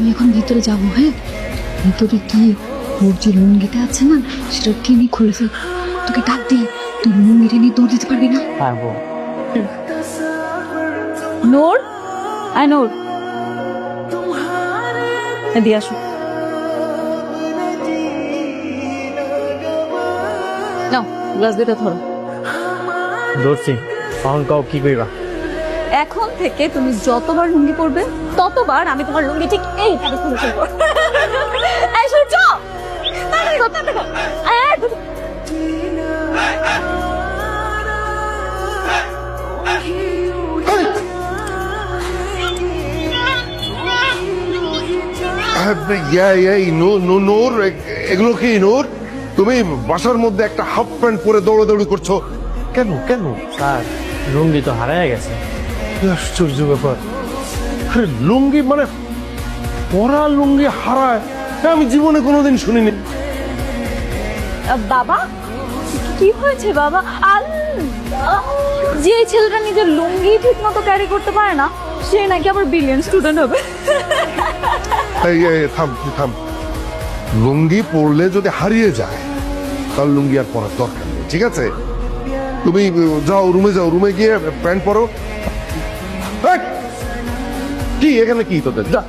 আমি এখন ভিতরে যাব। হ্যাঁ, ভিতরে গিয়ে ওর যে লুঙ্গিটা আছে না সেটা টেনে খুলে ফেল। তোকে ডাক দিই, তুই লুঙ্গিটা নিয়ে দৌড় দিতে পারবি না? পারবো। নূর, আয় নূর, এদিকে আসো। নাও গ্লাস দুটা ধরো। ধরছি, এখন কাউ কি কইবা? এখন থেকে তুমি যতবার লুঙ্গি পরবে ততবার আমি তোমার লুঙ্গি ঠিক এইভাবে খুলে ফেলবো। এই সূর্য, তাড়াতাড়ি কর, তাড়াতাড়ি কর। নূর, এগুলো কি নূর? তুমি বাসার মধ্যে একটা হাফ প্যান্ট পরে দৌড়াদৌড়ি করছো কেন কেন? স্যার, লুঙ্গি তো হারায় গেছে। কি আশ্চর্য ব্যাপার! আরে লুঙ্গি মানে পরা লুঙ্গি হারায়, আমি জীবনে কোনোদিন শুনিনি। বাবা, কি হয়েছে বাবা? যে ছেলেটা নিজের লুঙ্গি ঠিক মতো ক্যারি করতে পারে না সে নাকি আবার ব্রিলিয়ান্ট স্টুডেন্ট হবে। থাম থাম, লুঙ্গি পরলে যদি হারিয়ে যায় তাহলে লুঙ্গি আর পরার দরকার নেই, ঠিক আছে? তুমি যাও রুমে, যাও রুমে গিয়ে প্যান্ট পরো। কি এখানে কি তোদের? যা